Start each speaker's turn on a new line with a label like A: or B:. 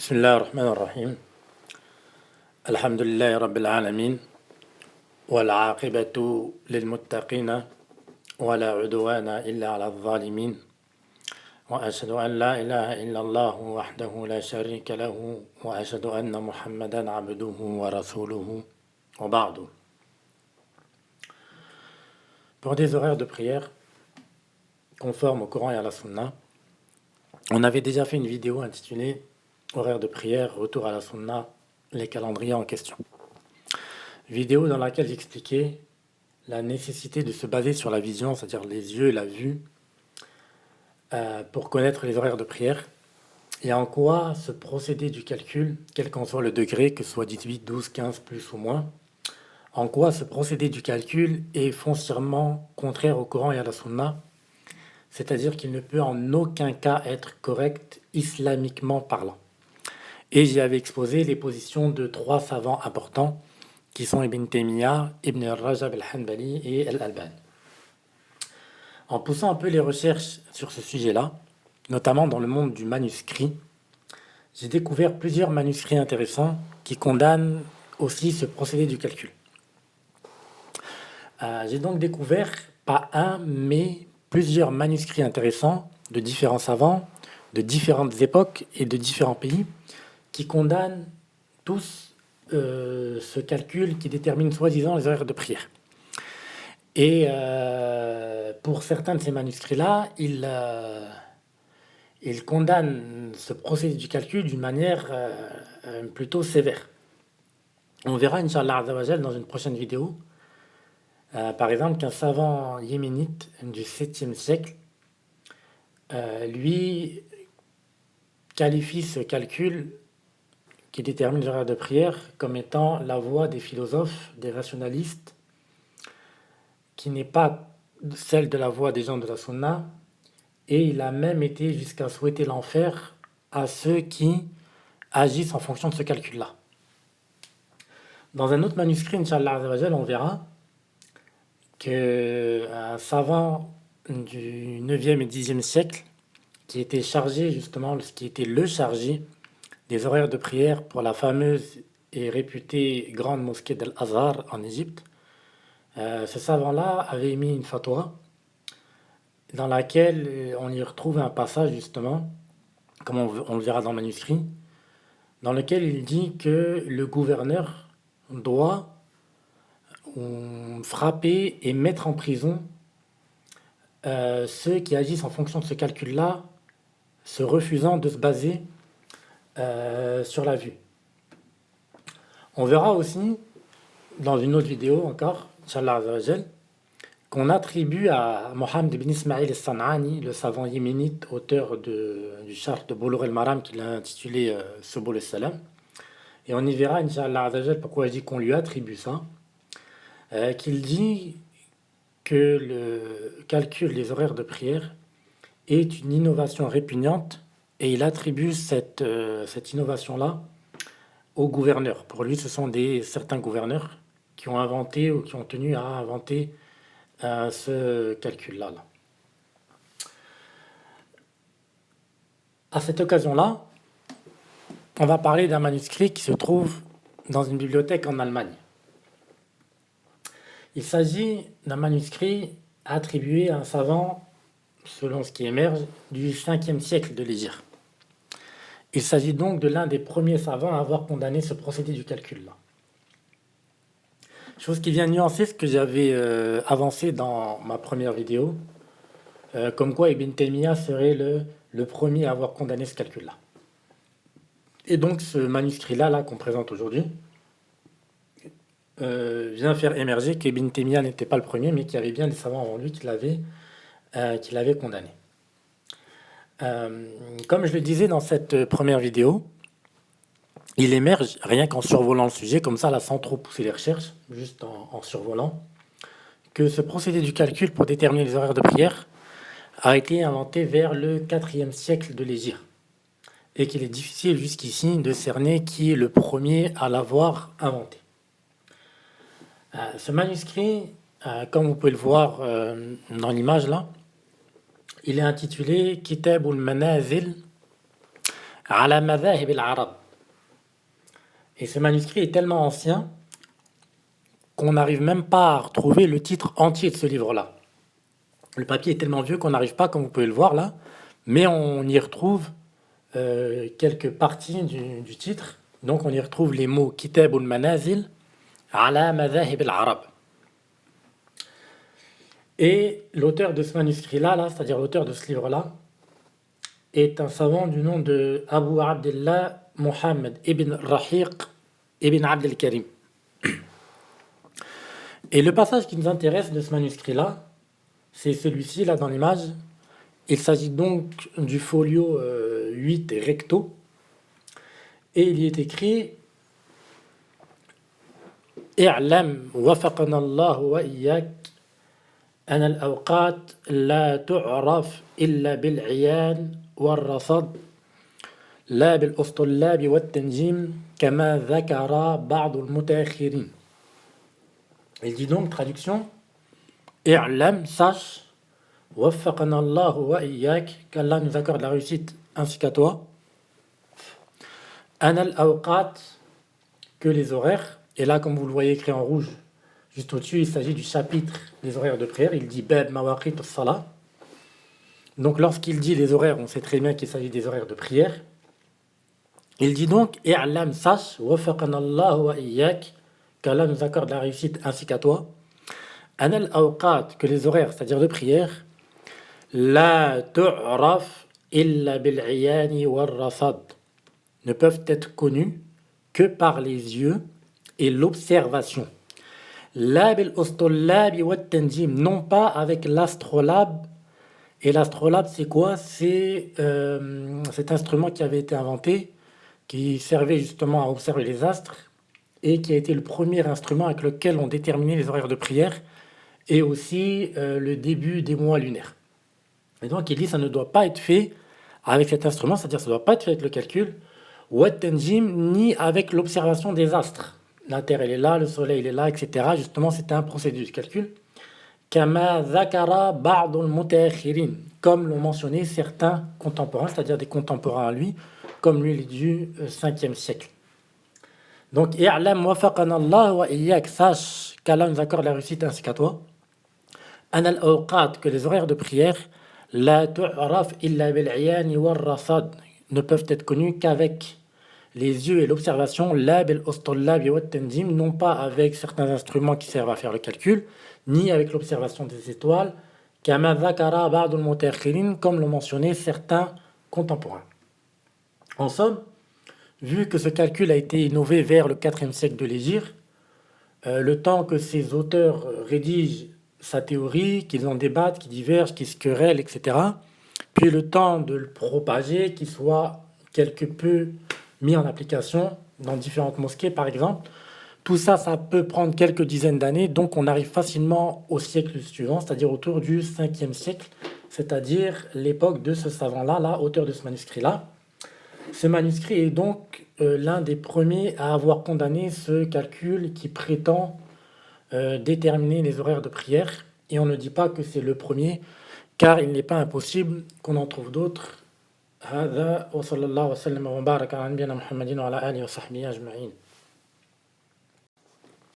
A: بسم الله الرحمن الرحيم الحمد لله رب العالمين والعاقبة للمتقين ولا عدوان إلا على الظالمين وأشهد أن لا إله إلا الله وحده لا شريك له وأشهد أن محمدا عبده ورسوله وبعد. Pour des horaires de prière conformes au Coran et à la Sunna, on avait déjà fait une vidéo intitulée Horaires de prière, retour à la Sunna, les calendriers en question. Vidéo dans laquelle j'expliquais la nécessité de se baser sur la vision, c'est-à-dire les yeux et la vue, pour connaître les horaires de prière, et en quoi ce procédé du calcul, quel qu'en soit le degré, que ce soit 18, 12, 15, plus ou moins, en quoi ce procédé du calcul est foncièrement contraire au Coran et à la Sunna, c'est-à-dire qu'il ne peut en aucun cas être correct islamiquement parlant. Et j'y avais exposé les positions de trois savants importants qui sont Ibn Taymiyyah, Ibn Rajab al-Hanbali et Al-Albani. En poussant un peu les recherches sur ce sujet-là, notamment dans le monde du manuscrit, j'ai découvert plusieurs manuscrits intéressants qui condamnent aussi ce procédé du calcul. J'ai donc découvert, pas un, mais plusieurs manuscrits intéressants de différents savants, de différentes époques et de différents pays, qui condamnent tous ce calcul qui détermine soi-disant les horaires de prière. Et pour certains de ces manuscrits-là, ils condamnent ce procédé du calcul d'une manière plutôt sévère. On verra, Inch'Allah Azza dans une prochaine vidéo, par exemple, qu'un savant yéménite du 7e siècle, lui, qualifie ce calcul qui détermine les horaires de prière comme étant la voie des philosophes, des rationalistes, qui n'est pas celle de la voie des gens de la Sunna, et il a même été jusqu'à souhaiter l'enfer à ceux qui agissent en fonction de ce calcul-là. Dans un autre manuscrit, Inch'Allah, on verra qu'un savant du 9e et 10e siècle, qui était chargé justement, qui était le chargé des horaires de prière pour la fameuse et réputée grande mosquée d'Al-Azhar en Égypte, ce savant-là avait émis une fatwa dans laquelle on y retrouve un passage justement, comme on le verra dans le manuscrit, dans lequel il dit que le gouverneur doit frapper et mettre en prison ceux qui agissent en fonction de ce calcul-là, se refusant de se baser sur la vue. On verra aussi dans une autre vidéo encore, Inch'Allah Azzawajal, qu'on attribue à Mohammed ibn Ismail al-San'ani, le savant yéménite, auteur du Sharh de Bulugh al-Maram qu'il a intitulé Subul al-Salam. Et on y verra, Inch'Allah Azzawajal, pourquoi je dis qu'on lui attribue ça, qu'il dit que le calcul des horaires de prière est une innovation répugnante, et il attribue cette innovation-là aux gouverneurs. Pour lui, ce sont certains gouverneurs qui ont inventé ou qui ont tenu à inventer ce calcul-là. À cette occasion-là, on va parler d'un manuscrit qui se trouve dans une bibliothèque en Allemagne. Il s'agit d'un manuscrit attribué à un savant, selon ce qui émerge, du 5e siècle de l'Hégire. Il s'agit donc de l'un des premiers savants à avoir condamné ce procédé du calcul-là. Chose qui vient nuancer ce que j'avais avancé dans ma première vidéo, comme quoi Ibn Taymiyyah serait le premier à avoir condamné ce calcul-là. Et donc ce manuscrit-là qu'on présente aujourd'hui vient faire émerger qu'Ibn Taymiyyah n'était pas le premier, mais qu'il y avait bien des savants avant lui qui l'avaient condamné. Comme je le disais dans cette première vidéo, il émerge, rien qu'en survolant le sujet, comme ça, là, sans trop pousser les recherches, juste en survolant, que ce procédé du calcul pour déterminer les horaires de prière a été inventé vers le 4e siècle de l'Hégire, et qu'il est difficile jusqu'ici de cerner qui est le premier à l'avoir inventé. Ce manuscrit, comme vous pouvez le voir dans l'image là, il est intitulé Kitab al-Manazil على مذاهب العرب. Et ce manuscrit est tellement ancien qu'on n'arrive même pas à retrouver le titre entier de ce livre-là. Le papier est tellement vieux qu'on n'arrive pas, comme vous pouvez le voir là, mais on y retrouve quelques parties du titre. Donc on y retrouve les mots Kitab al-Manazil ala madhahib al-Arab. Et l'auteur de ce manuscrit-là, c'est-à-dire l'auteur de ce livre-là, est un savant du nom de Abu Abdullah Muhammad ibn Rahiq ibn Abd al-Karim. Et le passage qui nous intéresse de ce manuscrit-là, c'est celui-ci, là, dans l'image. Il s'agit donc du folio 8 recto. Et il y est écrit « I'lam wafaqana Allah wa iyyak أن الأوقات لا تعرف إلا بالعيان والرصد لا بالأسطلاب والتنجيم كما ذكر بعض المتأخرين. » Il dit donc, traduction, I'lam, sache, waffaqana Allah wa iyyak, qu'Allah nous accorde la réussite ainsi qu'à toi. An al-awqat, que les horaires, et là comme vous le voyez écrit en rouge, juste au-dessus, il s'agit du chapitre des horaires de prière. Il dit Bab Mawaqit as-Salah. Donc, lorsqu'il dit les horaires, on sait très bien qu'il s'agit des horaires de prière. Il dit donc I'lam, sache, wafaqana Allah wa iyyak, qu'Allah nous accorde la réussite ainsi qu'à toi. An al-awqat, que les horaires, c'est-à-dire de prière, la tu'raf illa bil-'iyani war-rasad, ne peuvent être connus que par les yeux et l'observation. La bil ustullabi wa tanjim, non pas avec l'astrolabe. Et l'astrolabe, c'est quoi? C'est cet instrument qui avait été inventé, qui servait justement à observer les astres et qui a été le premier instrument avec lequel on déterminait les horaires de prière et aussi le début des mois lunaires. Et donc il dit ça ne doit pas être fait avec cet instrument, c'est-à-dire ça ne doit pas être fait avec le calcul, wa tanjim, ni avec l'observation des astres. La Terre, elle est là, le Soleil, il est là, etc. Justement, c'était un procédé de calcul. Kama zakara ba'dul mutaakhirin, comme l'ont mentionné certains contemporains, c'est-à-dire des contemporains à lui, comme lui, il est du 5e siècle. Donc, i'lam wafaqana Allah wa iyyak, sache qu'Allah nous accorde la réussite ainsi qu'à toi. An al-awqat, que les horaires de prière, la tu'raf illa bil-'iyani war-rasad, ne peuvent être connus qu'avec les yeux et l'observation, la bil ustullabi wa tanjim, non pas avec certains instruments qui servent à faire le calcul, ni avec l'observation des étoiles, kama zakara ba'dul mutaakhirin, comme l'ont mentionné certains contemporains. En somme, vu que ce calcul a été innové vers le 4e siècle de l'Hégire, le temps que ces auteurs rédigent sa théorie, qu'ils en débattent, qu'ils divergent, qu'ils se querellent, etc., puis le temps de le propager, qu'il soit quelque peu mis en application dans différentes mosquées, par exemple. Tout ça, ça peut prendre quelques dizaines d'années, donc on arrive facilement au siècle suivant, c'est-à-dire autour du 5e siècle, c'est-à-dire l'époque de ce savant-là, là, auteur de ce manuscrit-là. Ce manuscrit est donc l'un des premiers à avoir condamné ce calcul qui prétend déterminer les horaires de prière, et on ne dit pas que c'est le premier, car il n'est pas impossible qu'on en trouve d'autres. هذا وصلى الله وسلم وبارك على نبينا محمد وعلى آله وصحبه أجمعين.